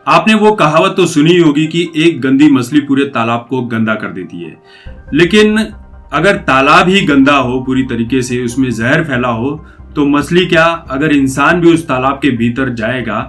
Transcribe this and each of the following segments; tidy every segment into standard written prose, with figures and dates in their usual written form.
आपने वो कहावत तो सुनी होगी कि एक गंदी मछली पूरे तालाब को गंदा कर देती है। लेकिन अगर तालाब ही गंदा हो, पूरी तरीके से उसमें जहर फैला हो, तो मछली क्या, अगर इंसान भी उस तालाब के भीतर जाएगा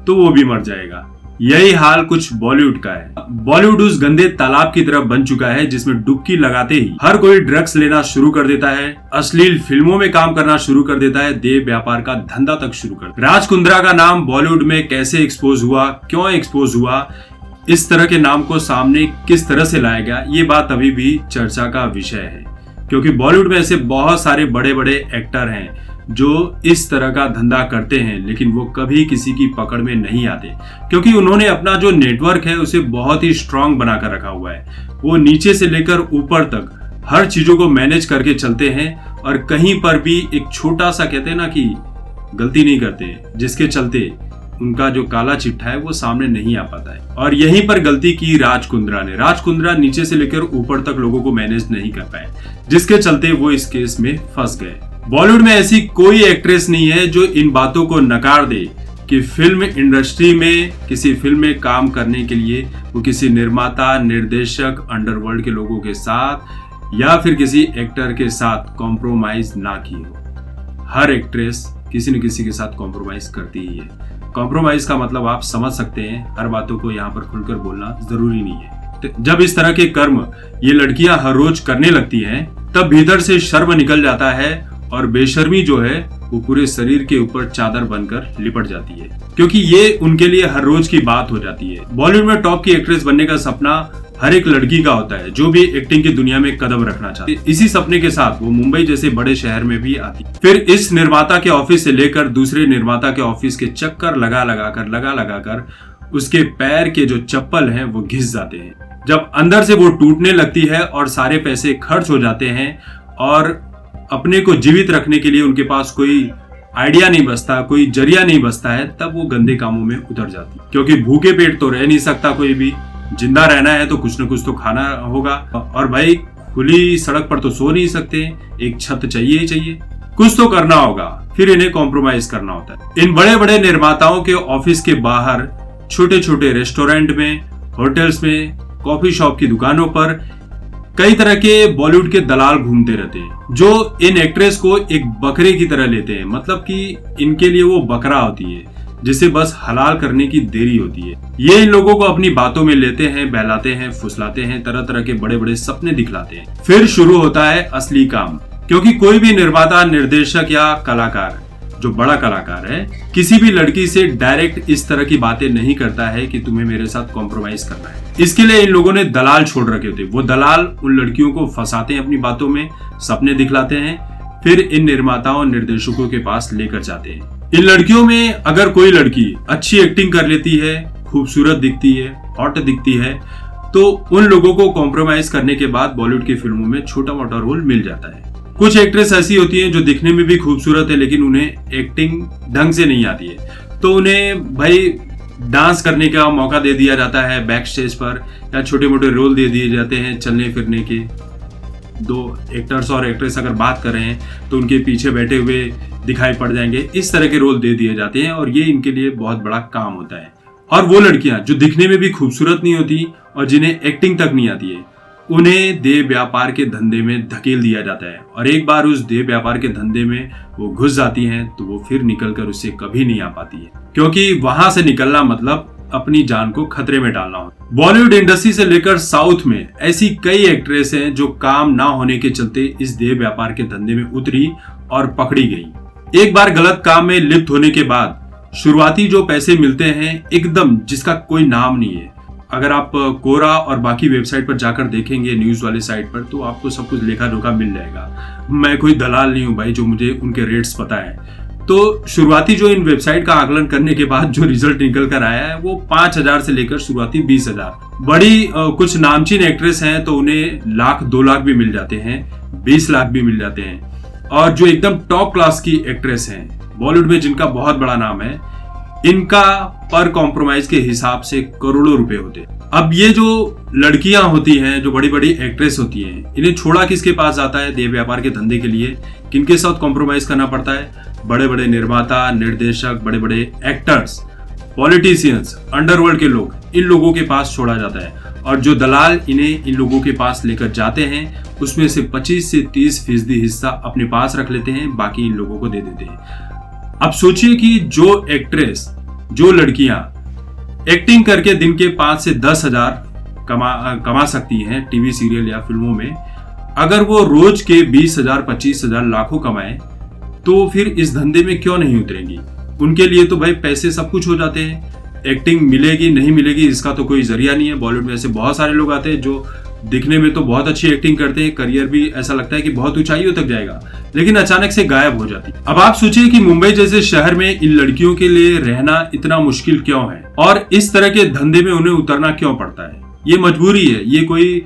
तो वो भी मर जाएगा। यही हाल कुछ बॉलीवुड का है। बॉलीवुड उस गंदे तालाब की तरफ बन चुका है जिसमें डुबकी लगाते ही हर कोई ड्रग्स लेना शुरू कर देता है, अश्लील फिल्मों में काम करना शुरू कर देता है, देह व्यापार का धंधा तक शुरू कर। राज कुंद्रा का नाम बॉलीवुड में कैसे एक्सपोज हुआ, क्यों एक्सपोज हुआ, इस तरह के नाम को सामने किस तरह से लाया गया, ये बात अभी भी चर्चा का विषय है। क्योंकि बॉलीवुड में ऐसे बहुत सारे बड़े बड़े एक्टर हैं जो इस तरह का धंधा करते हैं, लेकिन वो कभी किसी की पकड़ में नहीं आते, क्योंकि उन्होंने अपना जो नेटवर्क है उसे बहुत ही स्ट्रांग बनाकर रखा हुआ है। वो नीचे से लेकर ऊपर तक हर चीजों को मैनेज करके चलते हैं और कहीं पर भी एक छोटा सा, कहते हैं ना कि गलती नहीं करते, जिसके चलते उनका जो काला चिट्ठा है वो सामने नहीं आ पाता है। और यहीं पर गलती की राज कुंद्रा ने। राज कुंद्रा नीचे से लेकर ऊपर तक लोगों को मैनेज नहीं कर पाए, जिसके चलते वो इस केस में फंस गए। बॉलीवुड में ऐसी कोई एक्ट्रेस नहीं है जो इन बातों को नकार दे कि फिल्म इंडस्ट्री में, किसी फिल्म में काम करने के लिए वो किसी निर्माता, निर्देशक, अंडरवर्ल्ड के लोगों के साथ या फिर किसी एक्टर के साथ कॉम्प्रोमाइज ना की हो। हर एक्ट्रेस किसी न किसी के साथ कॉम्प्रोमाइज करती ही है। कॉम्प्रोमाइज का मतलब आप समझ सकते हैं, हर बातों को यहाँ पर खुलकर बोलना जरूरी नहीं है। जब इस तरह के कर्म ये लड़कियां हर रोज करने लगती हैं, तब भीतर से शर्म निकल जाता है और बेशर्मी जो है वो पूरे शरीर के ऊपर चादर बनकर लिपट जाती है, क्योंकि ये उनके लिए हर रोज की बात हो जाती है। बॉलीवुड में टॉप की एक्ट्रेस बनने का सपना हर एक लड़की का होता है जो भी एक्टिंग की दुनिया में कदम रखना चाहती है। इसी सपने के साथ वो मुंबई जैसे बड़े शहर में भी आती है। फिर इस निर्माता के ऑफिस से लेकर दूसरे निर्माता के ऑफिस के चक्कर लगा लगा कर उसके पैर के जो चप्पल हैं वो घिस जाते हैं। जब अंदर से वो टूटने लगती है और सारे पैसे खर्च हो जाते हैं और अपने को जीवित रखने के लिए उनके पास कोई आइडिया नहीं बचता, कोई जरिया नहीं बचता है, तब वो गंदे कामों में उतर जाती है। क्योंकि भूखे पेट तो रह नहीं सकता कोई भी, जिंदा रहना है तो कुछ न कुछ तो खाना होगा, और भाई खुली सड़क पर तो सो नहीं सकते, एक छत चाहिए ही चाहिए, कुछ तो करना होगा, फिर इन्हें कॉम्प्रोमाइज करना होता है। इन बड़े बड़े निर्माताओं के ऑफिस के बाहर, छोटे छोटे रेस्टोरेंट में, होटल्स में, कॉफी शॉप की दुकानों पर कई तरह के बॉलीवुड के दलाल घूमते रहते हैं जो इन एक्ट्रेस को एक बकरे की तरह लेते हैं। मतलब कि इनके लिए वो बकरा होती है जिसे बस हलाल करने की देरी होती है। ये इन लोगों को अपनी बातों में लेते हैं, बहलाते हैं, फुसलाते हैं, तरह तरह के बड़े बड़े सपने दिखलाते हैं। फिर शुरू होता है असली काम, क्योंकि कोई भी निर्माता, निर्देशक या कलाकार, जो बड़ा कलाकार है, किसी भी लड़की से डायरेक्ट इस तरह की बातें नहीं करता है कि तुम्हें मेरे साथ कॉम्प्रोमाइज करना है। इसके लिए इन लोगों ने दलाल छोड़ रखे होते। वो दलाल उन लड़कियों को फंसाते हैं अपनी बातों में, सपने दिखलाते हैं, फिर इन निर्माताओं, निर्देशकों के पास लेकर जाते हैं। इन लड़कियों में अगर कोई लड़की अच्छी एक्टिंग कर लेती है, खूबसूरत दिखती है, हॉट दिखती है, तो उन लोगों को कॉम्प्रोमाइज करने के बाद बॉलीवुड की फिल्मों में छोटा मोटा रोल मिल जाता है। कुछ एक्ट्रेस ऐसी होती हैं जो दिखने में भी खूबसूरत है लेकिन उन्हें एक्टिंग ढंग से नहीं आती है, तो उन्हें भाई डांस करने का मौका दे दिया जाता है बैक स्टेज पर, या छोटे मोटे रोल दे दिए जाते हैं चलने फिरने के। दो एक्टर्स और एक्ट्रेस अगर बात कर रहे हैं तो उनके पीछे बैठे हुए दिखाई पड़ जाएंगे, इस तरह के रोल दे दिए जाते हैं और ये इनके लिए बहुत बड़ा काम होता है। और वो लड़कियां जो दिखने में भी खूबसूरत नहीं होती और जिन्हें एक्टिंग तक नहीं आती है, उन्हें देह व्यापार के धंधे में धकेल दिया जाता है, और एक बार उस देह व्यापार के धंधे में वो घुस जाती हैं तो वो फिर निकलकर उससे कभी नहीं आ पाती है, क्योंकि वहां से निकलना मतलब अपनी जान को खतरे में डालना हो। बॉलीवुड इंडस्ट्री से लेकर साउथ में ऐसी कई एक्ट्रेस हैं जो काम ना होने के चलते इस देह व्यापार के धंधे में उतरी और पकड़ी गई। एक बार गलत काम में लिप्त होने के बाद शुरुआती जो पैसे मिलते हैं एकदम जिसका कोई नाम नहीं है। अगर आप कोरा और बाकी वेबसाइट पर जाकर देखेंगे, न्यूज वाले साइट पर, तो आपको सब कुछ लेखा जोखा मिल जाएगा। मैं कोई दलाल नहीं हूं भाई जो मुझे उनके रेट्स पता है। तो शुरुआती जो इन वेबसाइट का आकलन करने के बाद जो रिजल्ट निकल कर आया है वो 5,000 से लेकर शुरुआती 20,000। बड़ी कुछ नामचीन एक्ट्रेस हैं तो उन्हें लाख 2 लाख भी मिल जाते हैं, 20 लाख भी मिल जाते हैं। और जो एकदम टॉप क्लास की एक्ट्रेस हैं बॉलीवुड में, जिनका बहुत बड़ा नाम है, इनका पर कॉम्प्रोमाइज के हिसाब से करोड़ों रुपए होते हैं। अब ये जो लड़कियां होती हैं, जो बड़ी बड़ी एक्ट्रेस होती हैं, इन्हें छोड़ा किसके पास जाता है देह व्यापार के धंधे के लिए? किनके साथ कॉम्प्रोमाइज करना पड़ता है? बड़े बड़े निर्माता, निर्देशक, बड़े बड़े एक्टर्स पॉलिटिशियंस, अंडरवर्ल्ड के लोग, इन लोगों के पास छोड़ा जाता है और जो दलाल इन्हें इन लोगों के पास लेकर जाते हैं उसमें से 25 से 30% हिस्सा अपने पास रख लेते हैं, बाकी इन लोगों को दे देते हैं। अब सोचिए कि जो एक्ट्रेस, जो लड़कियां एक्टिंग करके दिन के 5 से 10 हजार कमा सकती हैं टीवी सीरियल या फिल्मों में, अगर वो रोज के 20,000, 25,000, लाखों कमाए तो फिर इस धंधे में क्यों नहीं उतरेंगी? उनके लिए तो भाई पैसे सब कुछ हो जाते हैं। एक्टिंग मिलेगी नहीं मिलेगी इसका तो कोई जरिया नहीं है। बॉलीवुड में ऐसे बहुत सारे लोग आते हैं जो दिखने में तो बहुत अच्छी एक्टिंग करते हैं, करियर भी ऐसा लगता है कि बहुत ऊंचाइयों तक जाएगा, लेकिन अचानक से गायब हो जाती है। अब आप सोचिए कि मुंबई जैसे शहर में इन लड़कियों के लिए रहना इतना मुश्किल क्यों है और इस तरह के धंधे में उन्हें उतरना क्यों पड़ता है? ये मजबूरी है, ये कोई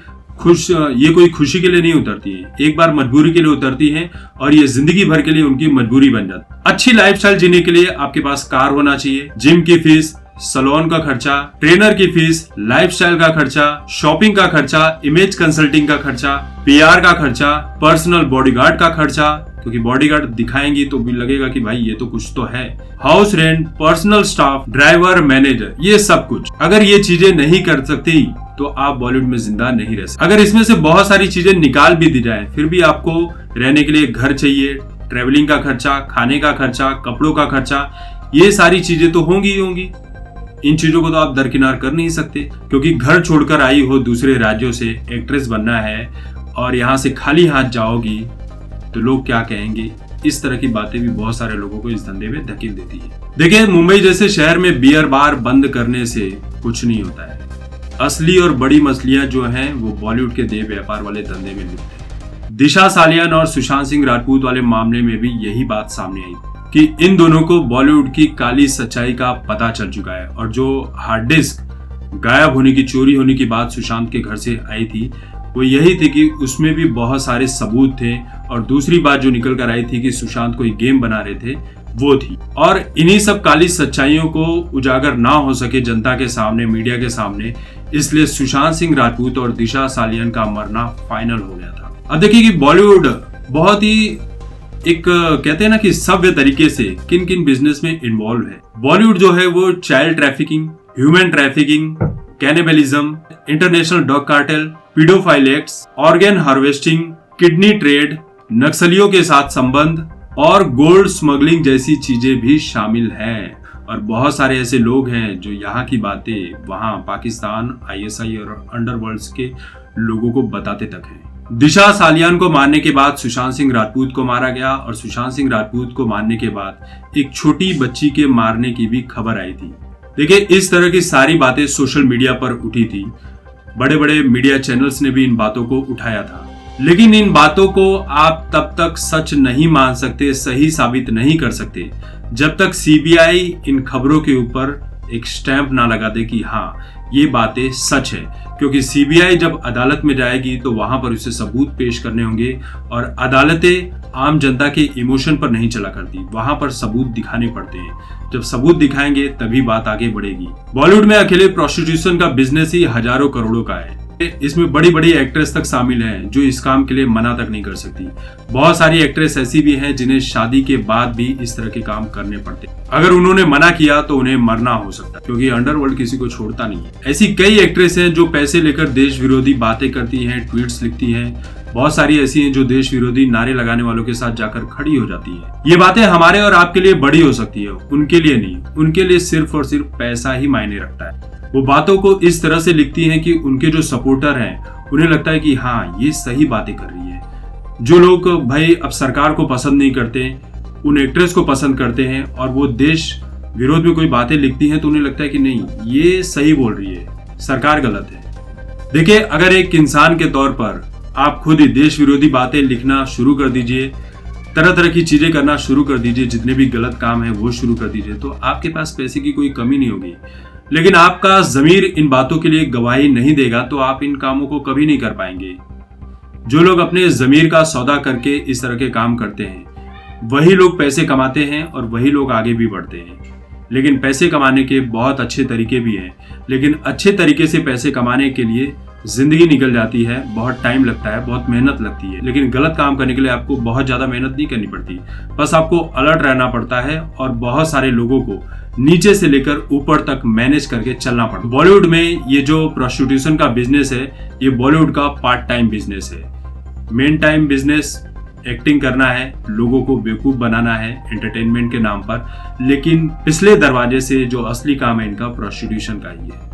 खुशी के लिए नहीं उतरती है। एक बार मजबूरी के लिए उतरती हैं और ये जिंदगी भर के लिए उनकी मजबूरी बन जाती है। अच्छी लाइफस्टाइल जीने के लिए आपके पास कार होना चाहिए, जिम की फीस, सैलून का खर्चा, ट्रेनर की फीस, लाइफस्टाइल का खर्चा, शॉपिंग का खर्चा, इमेज कंसल्टिंग का खर्चा, पीआर का खर्चा, पर्सनल बॉडीगार्ड का खर्चा, क्योंकि बॉडीगार्ड दिखाएंगी तो भी लगेगा कि भाई ये तो कुछ तो है, house rent, personal staff, driver, manager, ये सब कुछ। अगर ये चीजें नहीं कर सकती तो आप बॉलीवुड में जिंदा नहीं रह सकते। अगर इसमें से बहुत सारी चीजें निकाल भी दी जाए फिर भी आपको रहने के लिए घर चाहिए, ट्रेवलिंग का खर्चा, खाने का खर्चा, कपड़ों का खर्चा, ये सारी चीजें तो होंगी ही होंगी। इन चीजों को तो आप दरकिनार कर नहीं सकते, क्योंकि घर छोड़कर आई हो दूसरे राज्यों से, एक्ट्रेस बनना है और यहाँ से खाली हाथ जाओगी तो लोग क्या कहेंगे? इस तरह की बातें भी बहुत सारे लोगों को इस धंधे में धकेल देती है। देखिए, मुंबई जैसे शहर में बियर बार बंद करने से कुछ नहीं होता है। असली और बड़ी मछलियां जो हैं वो बॉलीवुड के देह व्यापार वाले धंधे में लिप्त हैं। दिशा सालियान और सुशांत सिंह राजपूत वाले मामले में भी यही बात सामने आई कि इन दोनों को बॉलीवुड की काली सच्चाई का पता चल चुका है और जो हार्ड डिस्क गायब होने की, चोरी होने की बात सुशांत के घर से आई थी वो यही थी कि उसमें भी बहुत सारे सबूत थे और दूसरी बात जो निकल कर आई थी कि सुशांत कोई गेम बना रहे थे वो थी। और इन्हीं सब काली सच्चाइयों को उजागर ना हो सके जनता के सामने, मीडिया के सामने, इसलिए सुशांत सिंह राजपूत और दिशा सालियान का मरना फाइनल हो गया था। अब देखिए कि बॉलीवुड बहुत ही एक कहते हैं ना कि सभ्य तरीके से किन किन बिजनेस में इन्वॉल्व है। बॉलीवुड जो है वो child trafficking, human trafficking, cannibalism, international dog cartel, paedophile acts, organ harvesting, kidney trade, नक्सलियों के साथ संबंध और गोल्ड स्मगलिंग जैसी चीजें भी शामिल हैं। और बहुत सारे ऐसे लोग हैं जो यहाँ की बातें वहाँ पाकिस्तान, आईएसआई और अंडरवर्ल्ड के लोगों को बताते तक हैं। दिशा सालियान को मारने के बाद सुशांत सिंह राजपूत को मारा गया और सुशांत सिंह राजपूत को मारने के बाद एक छोटी बच्ची के मारने की भी खबर आई थी। देखिए, इस तरह की सारी बातें सोशल मीडिया पर उठी थी। बड़े बड़े मीडिया चैनल्स ने भी इन बातों को उठाया था, लेकिन इन बातों को आप तब तक सच नहीं मान सकते, सही साबित नहीं कर सकते जब तक सीबीआई इन खबरों के ऊपर एक स्टैंप ना लगा दे कि हाँ ये बातें सच है। क्योंकि सीबीआई जब अदालत में जाएगी तो वहां पर उसे सबूत पेश करने होंगे और अदालतें आम जनता के इमोशन पर नहीं चला करती, वहां पर सबूत दिखाने पड़ते हैं। जब सबूत दिखाएंगे तभी बात आगे बढ़ेगी। बॉलीवुड में अकेले प्रोस्टिट्यूशन का बिजनेस ही हजारों करोड़ों का है। इसमें बड़ी बड़ी एक्ट्रेस तक शामिल हैं जो इस काम के लिए मना तक नहीं कर सकती। बहुत सारी एक्ट्रेस ऐसी भी हैं जिन्हें शादी के बाद भी इस तरह के काम करने पड़ते। अगर उन्होंने मना किया तो उन्हें मरना हो सकता है, क्योंकि अंडरवर्ल्ड किसी को छोड़ता नहीं है। ऐसी कई एक्ट्रेस हैं जो पैसे लेकर देश विरोधी बातें करती हैं, ट्वीट्स लिखती हैं। बहुत सारी ऐसी हैं जो देश विरोधी नारे लगाने वालों के साथ जाकर खड़ी हो जाती है। ये बातें हमारे और आपके लिए बड़ी हो सकती है, उनके लिए नहीं। उनके लिए सिर्फ और सिर्फ पैसा ही मायने रखता है। वो बातों को इस तरह से लिखती हैं कि उनके जो सपोर्टर हैं उन्हें लगता है कि हाँ ये सही बातें कर रही है। जो लोग भाई अब सरकार को पसंद नहीं करते, उन एक्ट्रेस को पसंद करते हैं और वो देश विरोध में कोई बातें लिखती हैं तो उन्हें लगता है कि नहीं ये सही बोल रही है, सरकार गलत है। देखिए, अगर एक इंसान के तौर पर आप खुद ही देश विरोधी बातें लिखना शुरू कर दीजिए, तरह तरह की चीजें करना शुरू कर दीजिए, जितने भी गलत काम है वो शुरू कर दीजिए, तो आपके पास पैसे की कोई कमी नहीं होगी। लेकिन आपका ज़मीर इन बातों के लिए गवाही नहीं देगा तो आप इन कामों को कभी नहीं कर पाएंगे। जो लोग अपने ज़मीर का सौदा करके इस तरह के काम करते हैं वही लोग पैसे कमाते हैं और वही लोग आगे भी बढ़ते हैं। लेकिन पैसे कमाने के बहुत अच्छे तरीके भी हैं, लेकिन अच्छे तरीके से पैसे कमाने के लिए जिंदगी निकल जाती है, बहुत टाइम लगता है, बहुत मेहनत लगती है। लेकिन गलत काम करने के लिए आपको बहुत ज्यादा मेहनत नहीं करनी पड़ती, बस आपको अलर्ट रहना पड़ता है और बहुत सारे लोगों को नीचे से लेकर ऊपर तक मैनेज करके चलना पड़ता है। बॉलीवुड में ये जो प्रोस्टिट्यूशन का बिजनेस है, ये बॉलीवुड का पार्ट टाइम बिजनेस है। मेन टाइम बिजनेस एक्टिंग करना है, लोगों को बेवकूफ बनाना है एंटरटेनमेंट के नाम पर, लेकिन पिछले दरवाजे से जो असली काम है इनका प्रोस्टिट्यूशन का ही है।